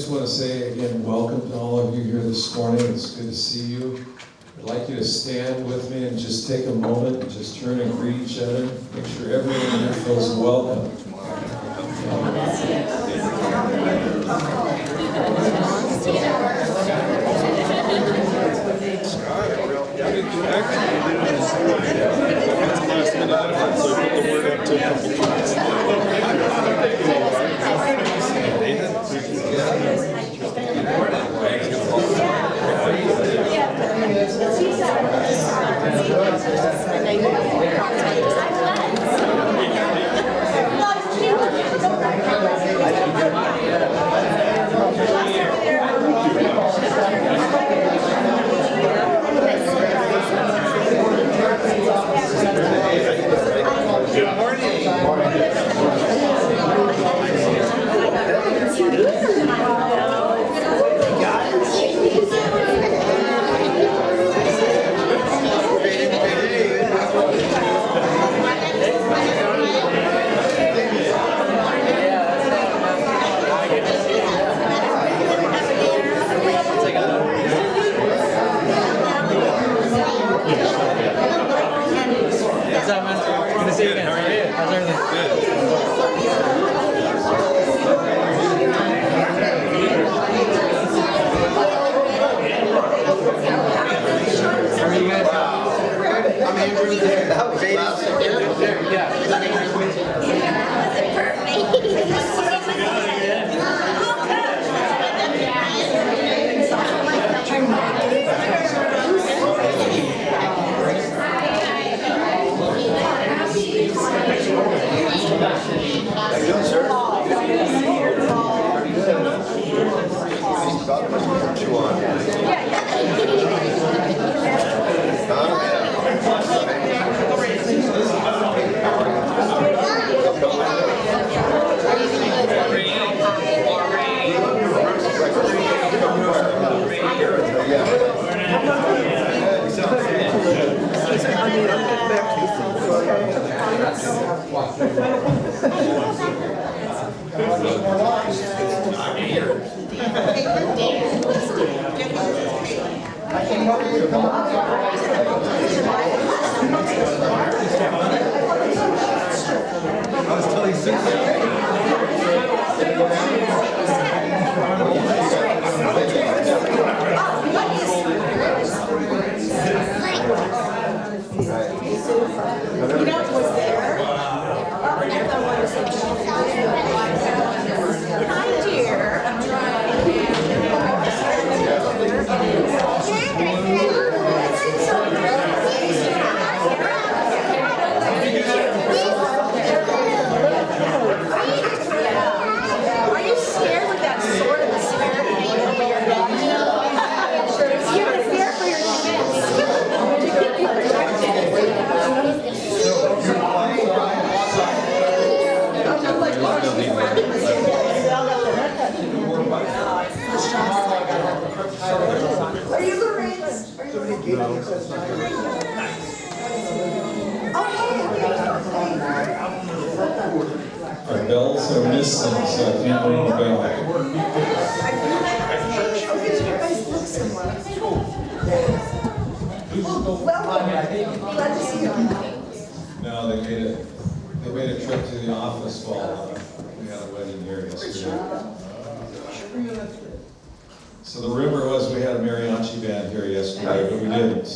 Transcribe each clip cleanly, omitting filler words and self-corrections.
I just want to say again, welcome to all of you here this morning. It's good to see you. I'd like you to stand with me and just take a moment and just turn and greet each other. Make sure everyone here feels welcome. Our bells are missing, so I can't ring the bell. No, they made a trip to the office while we had a wedding here yesterday. So the rumor was we had a mariachi band here yesterday, but we didn't.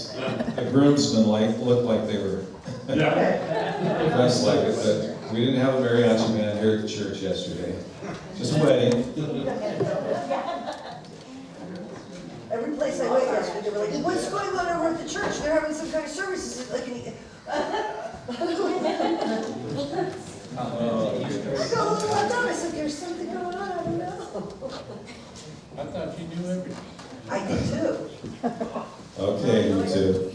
The groomsmen looked like they were dressed like it, but we didn't have a mariachi band here at the church yesterday. Just a wedding. Every place I went yesterday, they were like, "What's going on over at the church? They're having some kind of services." Like, I go, I said, "There's something going on. I don't know." I thought you knew everything. I did too. Okay, you too.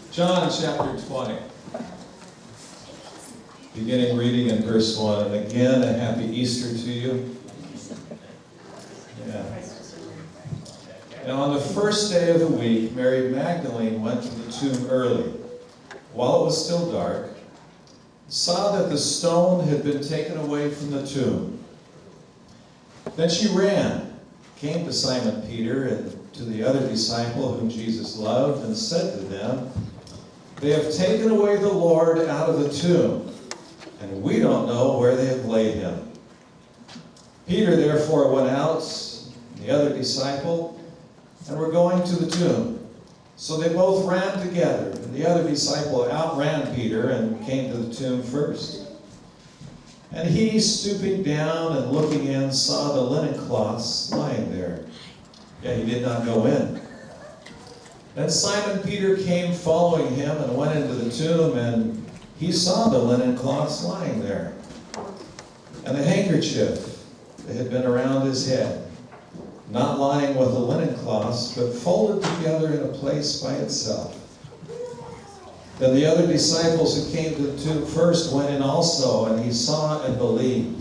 John chapter 20. Beginning reading in verse 1. And again, a happy Easter to you. Yeah. Now on the first day of the week, Mary Magdalene went to the tomb early, while it was still dark, saw that the stone had been taken away from the tomb. Then she ran, came to Simon Peter and to the other disciple whom Jesus loved, and said to them, "They have taken away the Lord out of the tomb, and we don't know where they have laid him." Peter therefore went out, and the other disciple, and were going to the tomb. So they both ran together, and the other disciple outran Peter and came to the tomb first. And he, stooping down and looking in, saw the linen cloths lying there. Yet he did not go in. Then Simon Peter came following him and went into the tomb, and he saw the linen cloths lying there, and the handkerchief that had been around his head, not lying with the linen cloths, but folded together in a place by itself. Then the other disciples who came to the tomb first went in also, and he saw and believed.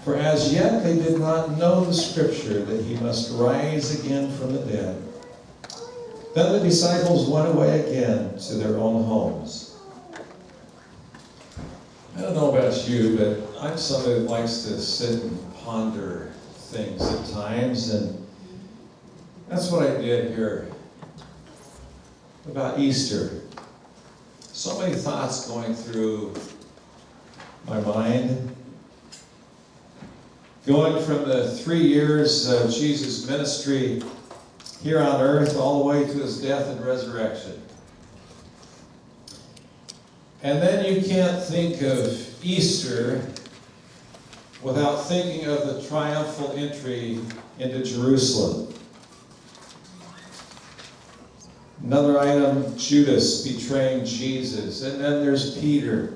For as yet they did not know the scripture that he must rise again from the dead. Then the disciples went away again to their own homes. I don't know about you, but I'm somebody that likes to sit and ponder things at times, and that's what I did here about Easter. So many thoughts going through my mind. Going from the 3 years of Jesus' ministry here on earth all the way to his death and resurrection. And then you can't think of Easter without thinking of the triumphal entry into Jerusalem. Another item, Judas betraying Jesus. And then there's Peter.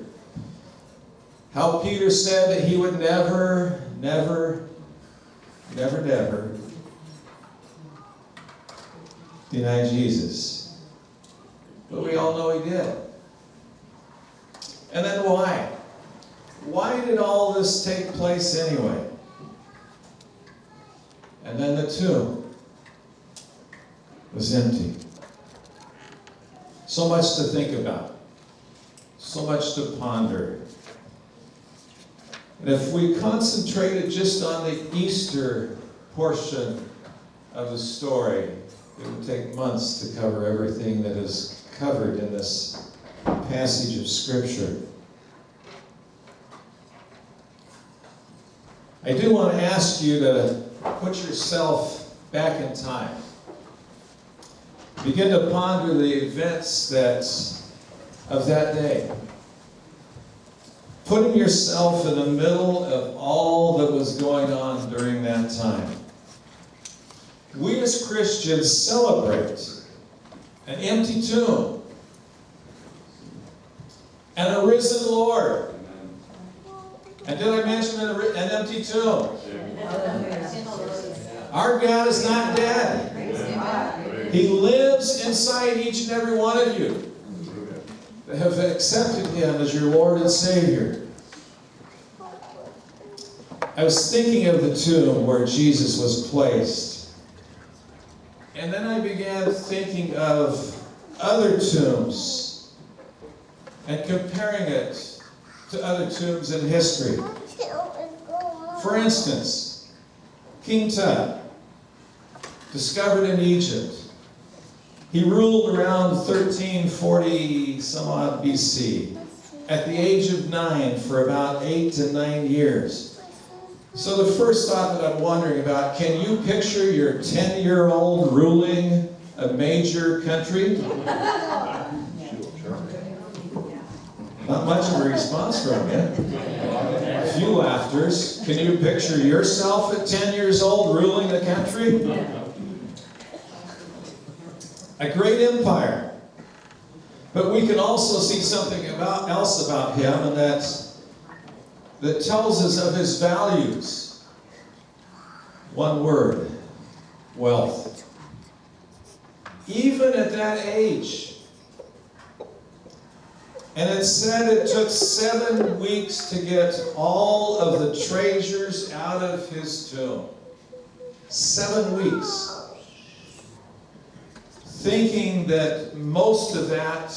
How Peter said that he would never deny Jesus. But we all know he did. And then why? Why did all this take place anyway? And then the tomb was empty. So much to think about. So much to ponder. And if we concentrated just on the Easter portion of the story, it would take months to cover everything that is covered in this passage of Scripture. I do want to ask you to put yourself back in time. Begin to ponder the events of that day. Putting yourself in the middle of all that was going on during that time. We as Christians celebrate an empty tomb and a risen Lord. And did I mention an empty tomb? Our God is not dead. He lives inside each and every one of you that have accepted him as your Lord and Savior. I was thinking of the tomb where Jesus was placed. And then I began thinking of other tombs and comparing it to other tombs in history. For instance, King Tut, discovered in Egypt. He ruled around 1340 some odd BC. At the age of 9 for about 8 to 9 years. So the first thought that I'm wondering about, can you picture your 10-year-old ruling a major country? Not much of a response from you. A few laughters. Can you picture yourself at 10 years old ruling the country? A great empire. But we can also see something else about him, and that tells us of his values. One word: wealth. Even at that age. And it said it took 7 weeks to get all of the treasures out of his tomb. 7 weeks. Thinking that most of that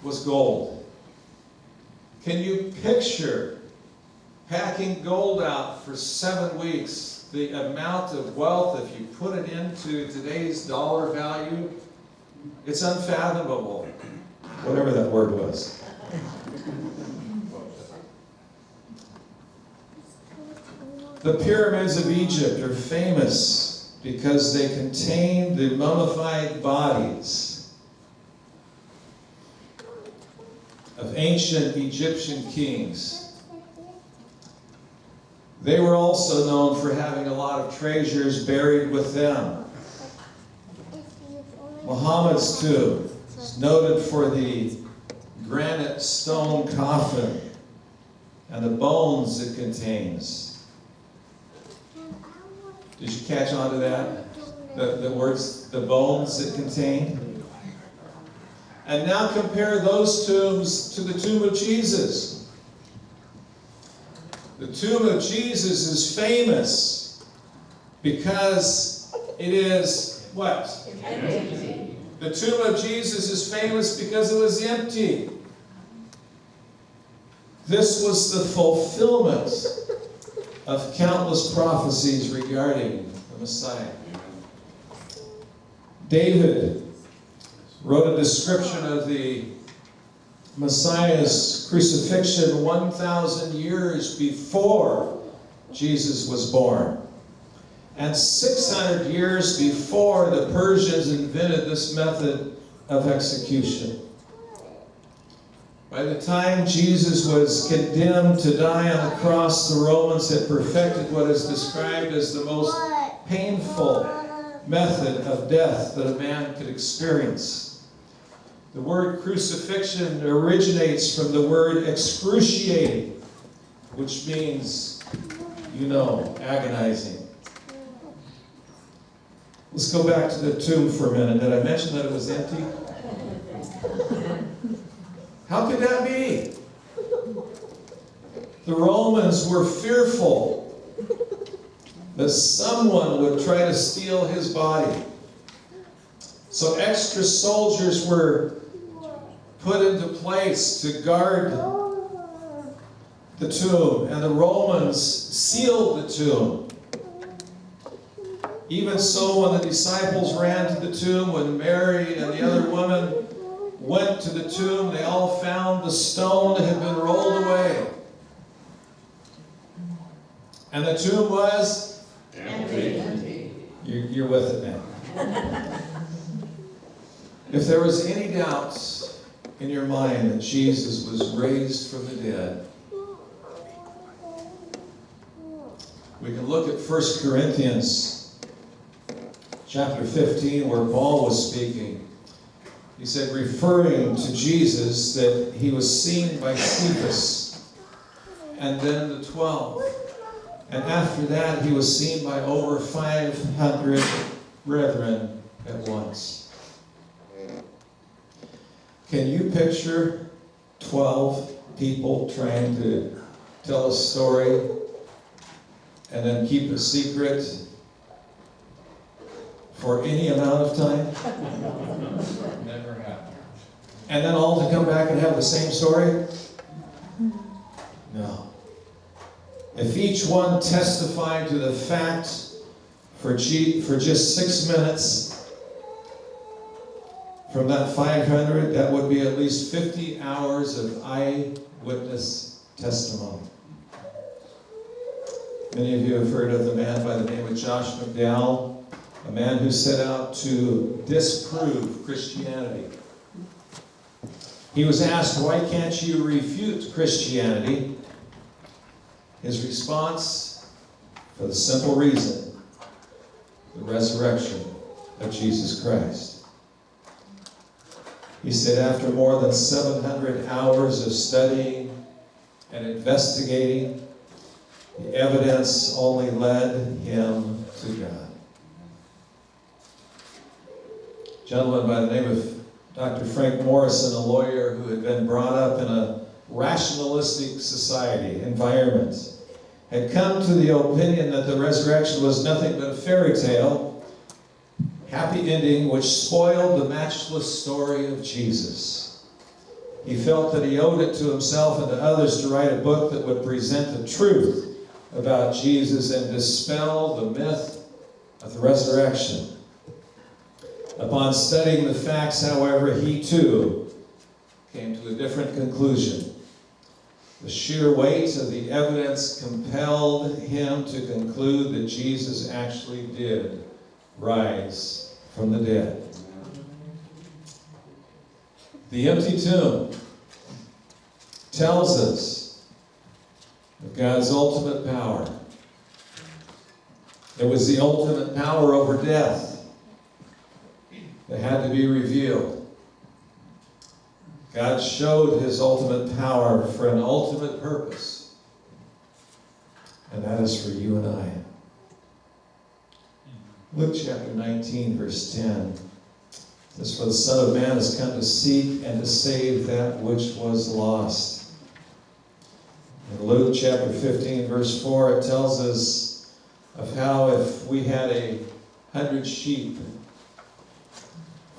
was gold. Can you picture packing gold out for 7 weeks the amount of wealth, if you put it into today's dollar value, it's unfathomable. Whatever that word was. The pyramids of Egypt are famous because they contain the mummified bodies of ancient Egyptian kings. They were also known for having a lot of treasures buried with them. Muhammad's tomb is noted for the granite stone coffin and the bones it contains. Did you catch on to that? The words, the bones it contained? And now compare those tombs to the tomb of Jesus. The tomb of Jesus is famous because it is what? Empty. The tomb of Jesus is famous because it was empty. This was the fulfillment of countless prophecies regarding the Messiah. David wrote a description of the Messiah's crucifixion 1,000 years before Jesus was born. And 600 years before the Persians invented this method of execution. By the time Jesus was condemned to die on the cross, the Romans had perfected what is described as the most painful method of death that a man could experience. The word crucifixion originates from the word excruciating, which means, agonizing. Let's go back to the tomb for a minute. Did I mention that it was empty? How could that be? The Romans were fearful that someone would try to steal his body. So extra soldiers were put into place to guard the tomb, and the Romans sealed the tomb. Even so, when the disciples ran to the tomb, when Mary and the other woman went to the tomb, they all found the stone had been rolled away. And the tomb was Empty. You're with it now. If there was any doubt in your mind that Jesus was raised from the dead, we can look at 1 Corinthians chapter 15, where Paul was speaking. He said, referring to Jesus, that he was seen by Cephas, and then the 12. And after that, he was seen by over 500 brethren at once. Can you picture 12 people trying to tell a story and then keep a secret for any amount of time? Never happened. And then all to come back and have the same story? No. If each one testified to the fact for just 6 minutes from that 500, that would be at least 50 hours of eyewitness testimony. Many of you have heard of the man by the name of Josh McDowell, a man who set out to disprove Christianity. He was asked, why can't you refute Christianity? His response, for the simple reason, the resurrection of Jesus Christ. He said after more than 700 hours of studying and investigating, the evidence only led him to God. A gentleman by the name of Dr. Frank Morrison, a lawyer who had been brought up in a rationalistic society environment, had come to the opinion that the resurrection was nothing but a fairy tale, happy ending, which spoiled the matchless story of Jesus. He felt that he owed it to himself and to others to write a book that would present the truth about Jesus and dispel the myth of the resurrection. Upon studying the facts, however, he too came to a different conclusion. The sheer weight of the evidence compelled him to conclude that Jesus actually did rise from the dead. The empty tomb tells us of God's ultimate power. It was the ultimate power over death that had to be revealed. God showed his ultimate power for an ultimate purpose, and that is for you and I. Luke chapter 19, verse 10 says, "For the Son of Man has come to seek and to save that which was lost." In Luke chapter 15, verse 4, it tells us of how if we had 100 sheep,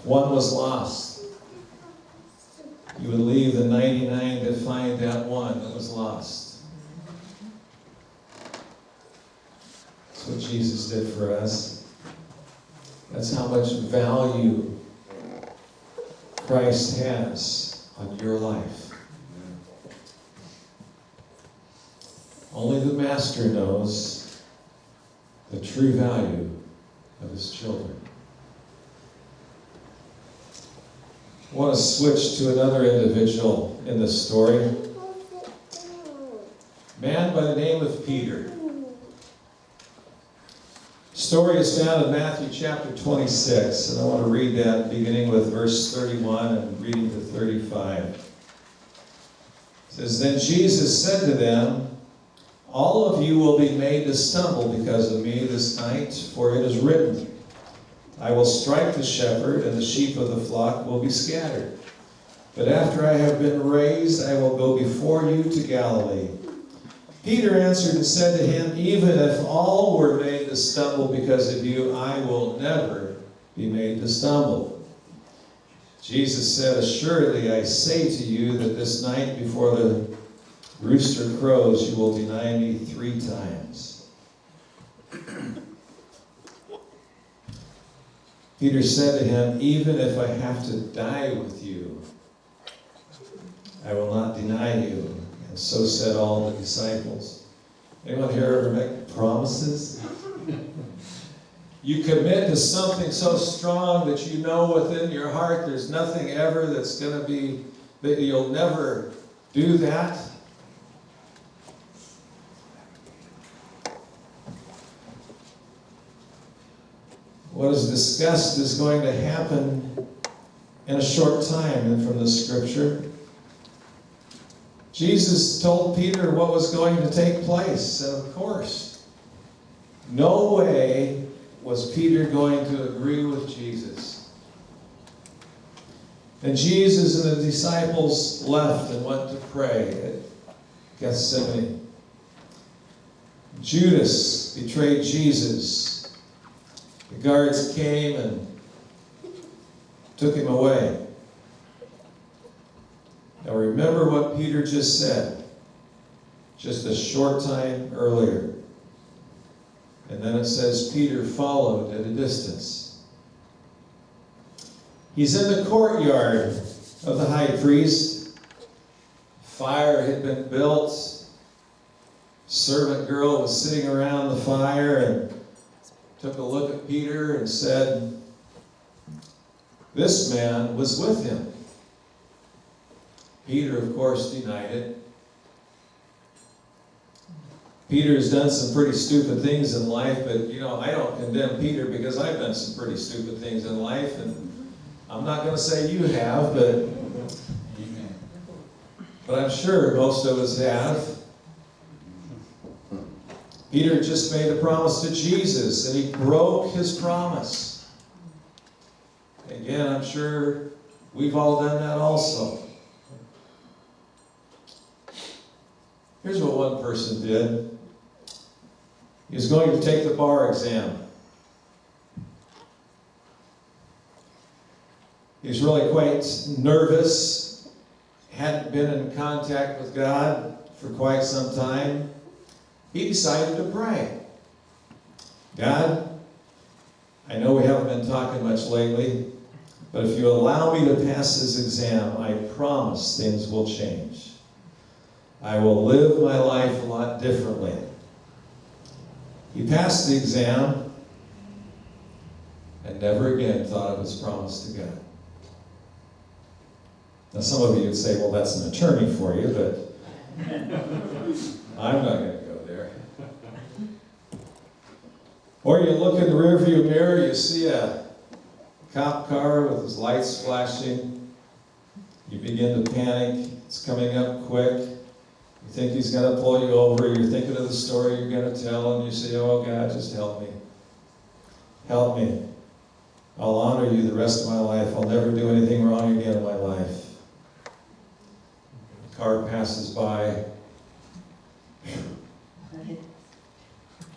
one was lost, you would leave the 99 to find that one that was lost. That's what Jesus did for us. That's how much value Christ has on your life. Only the Master knows the true value of his children. I want to switch to another individual in this story. A man by the name of Peter. The story is found in Matthew chapter 26, and I want to read that beginning with verse 31 and reading to 35. It says, "Then Jesus said to them, 'All of you will be made to stumble because of me this night, for it is written, I will strike the shepherd, and the sheep of the flock will be scattered. But after I have been raised, I will go before you to Galilee.' Peter answered and said to him, 'Even if all were made to stumble because of you, I will never be made to stumble.' Jesus said, 'Assuredly, I say to you that this night before the rooster crows, you will deny me 3 times. Peter said to him, 'Even if I have to die with you, I will not deny you.' And so said all the disciples." Anyone here ever make promises? You commit to something so strong that you know within your heart there's nothing ever that's going to be, that you'll never do that. What is discussed is going to happen in a short time, and from the scripture. Jesus told Peter what was going to take place, and of course, no way was Peter going to agree with Jesus. And Jesus and the disciples left and went to pray at Gethsemane. Judas betrayed Jesus. The guards came and took him away. Now remember what Peter just said, just a short time earlier. And then it says Peter followed at a distance. He's in the courtyard of the high priest. Fire had been built. Servant girl was sitting around the fire and took a look at Peter and said, "This man was with him." Peter, of course, denied it. Peter's done some pretty stupid things in life, but I don't condemn Peter because I've done some pretty stupid things in life, and I'm not going to say you have, but I'm sure most of us have. Peter just made a promise to Jesus, and he broke his promise. Again, I'm sure we've all done that also. Here's what one person did. He was going to take the bar exam. He was really quite nervous, hadn't been in contact with God for quite some time. he decided to pray. God, I know we haven't been talking much lately, but if you allow me to pass this exam, I promise things will change. I will live my life a lot differently. He passed the exam and never again thought of his promise to God. Now some of you would say, well, that's an attorney for you, but I'm not going to go there. Or you look in the rearview mirror, you see a cop car with his lights flashing. You begin to panic. It's coming up quick. You think he's going to pull you over. You're thinking of the story you're going to tell, and you say, oh, God, just help me. Help me. I'll honor you the rest of my life. I'll never do anything wrong again in my life. The car passes by.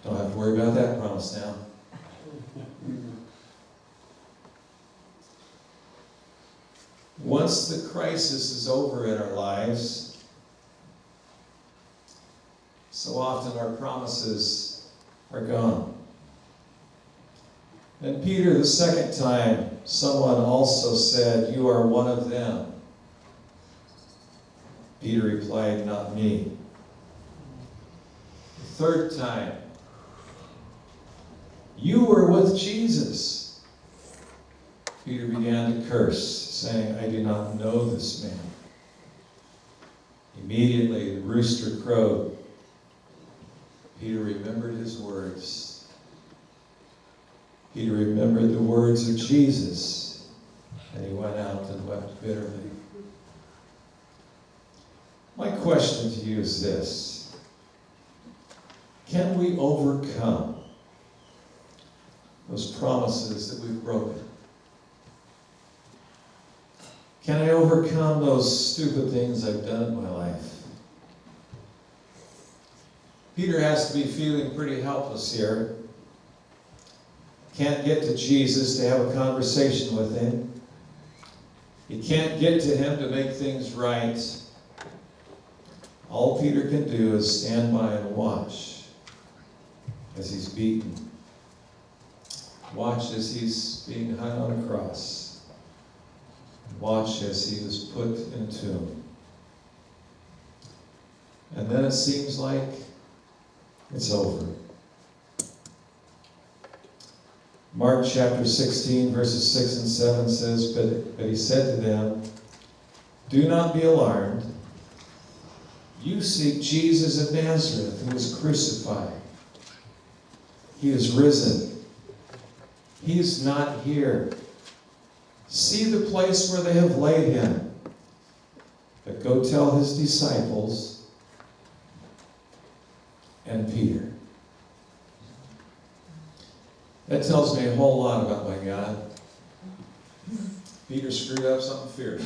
Don't have to worry about that promise now. Once the crisis is over in our lives, so often our promises are gone. And Peter, the second time, someone also said, you are one of them. Peter replied, not me. The third time, you were with Jesus. Peter began to curse, saying, I do not know this man. Immediately the rooster crowed. Peter remembered his words. Peter remembered the words of Jesus, and he went out and wept bitterly. My question to you is this: can we overcome those promises that we've broken? Can I overcome those stupid things I've done in my life? Peter has to be feeling pretty helpless here. Can't get to Jesus to have a conversation with him. He can't get to him to make things right. All Peter can do is stand by and watch as he's beaten. Watch as he's being hung on a cross. Watch as he was put in a tomb. And then it seems like it's over. Mark chapter 16, verses 6 and 7 says, But he said to them, do not be alarmed. You seek Jesus of Nazareth, who was crucified. He is risen. He is not here. See the place where they have laid him. But go tell his disciples and Peter. That tells me a whole lot about my God. Peter screwed up something fierce.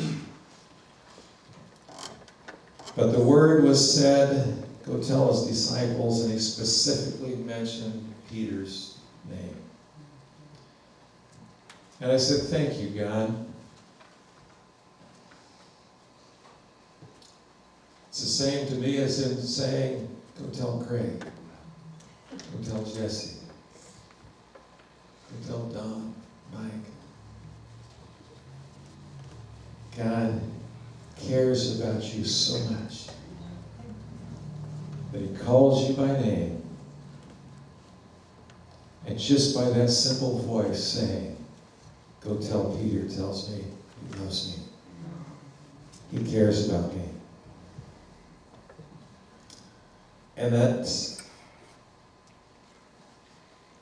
But the word was said, go tell his disciples, and he specifically mentioned Peter's name. And I said, thank you, God. It's the same to me as him saying, go tell Craig. Go tell Jesse. Go tell Don, Mike. God cares about you so much that he calls you by name. And just by that simple voice saying, go tell Peter, tells me he loves me. He cares about me. And that's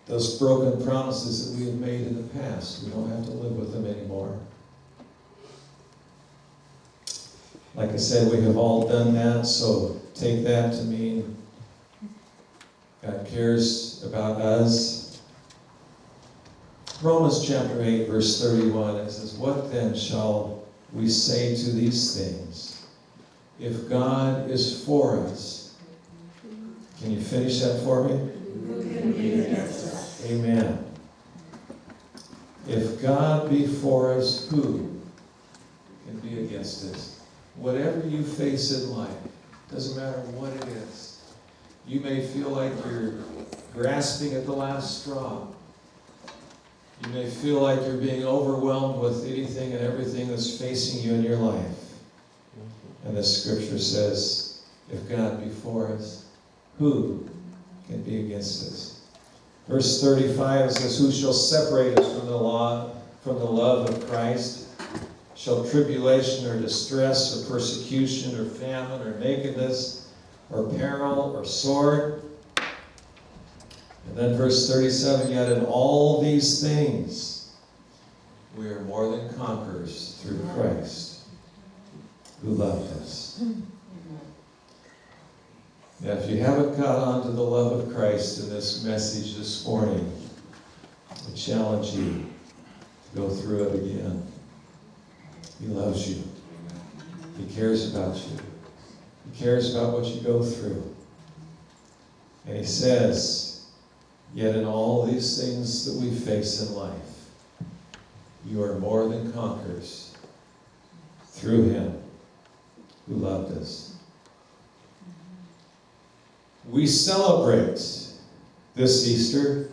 those broken promises that we have made in the past. We don't have to live with them anymore. Like I said, we have all done that, so take that to mean God cares about us. Romans chapter 8, verse 31, it says, what then shall we say to these things? If God is for us. Can you finish that for me? Who can be against us? Amen. If God be for us, who can be against us? Whatever you face in life, doesn't matter what it is, You may feel like you're grasping at the last straw. You may feel like you're being overwhelmed with anything and everything that's facing you in your life. And the scripture says, if God be for us, who can be against us? Verse 35 says, who shall separate us from the love of Christ? Shall tribulation or distress or persecution or famine or nakedness or peril or sword? And then verse 37, yet in all these things we are more than conquerors through Christ who loved us. Now, if you haven't caught on to the love of Christ in this message this morning, I challenge you to go through it again. He loves you. He cares about you. He cares about what you go through. And he says, yet in all these things that we face in life, you are more than conquerors through him who loved us. We celebrate this Easter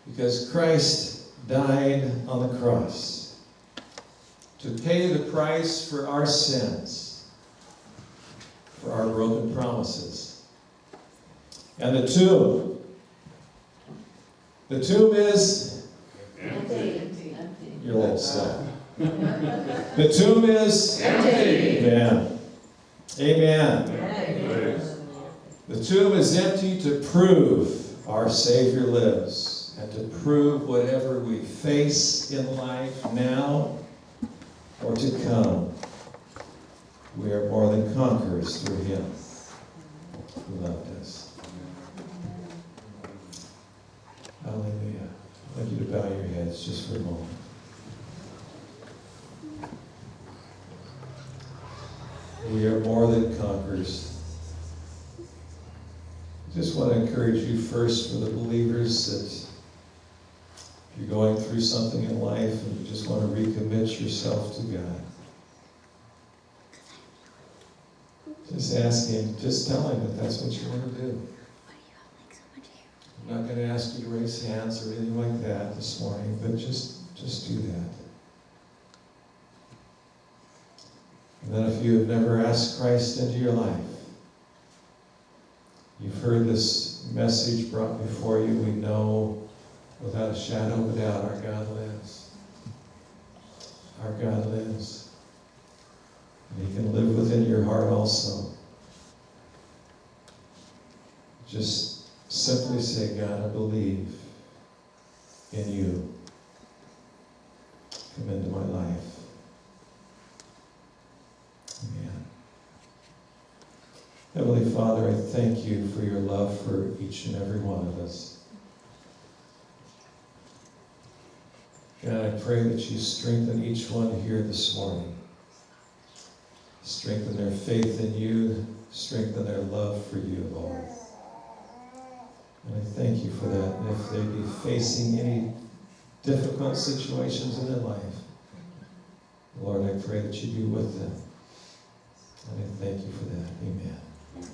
because Christ died on the cross to pay the price for our sins, for our broken promises. And the tomb is Empty. your little slow. The tomb is Empty. Amen. Amen. The tomb is empty to prove our Savior lives and to prove whatever we face in life now or to come, we are more than conquerors through him who loved us. Hallelujah. I'd like you to bow your heads just for a moment. We are more than conquerors. I just want to encourage you first for the believers that if you're going through something in life and you just want to recommit yourself to God, just ask him, just tell him that that's what you want to do. I'm not going to ask you to raise hands or anything like that this morning, but just do that. And then if you have never asked Christ into your life, you've heard this message brought before you, we know without a shadow of a doubt our God lives. Our God lives. And he can live within your heart also. Just simply say, God, I believe in you. Come into my life. Amen. Heavenly Father, I thank you for your love for each and every one of us. God, I pray that you strengthen each one here this morning. Strengthen their faith in you. Strengthen their love for you, Lord. And I thank you for that. And if they be facing any difficult situations in their life, Lord, I pray that you be with them. And I thank you for that. Amen.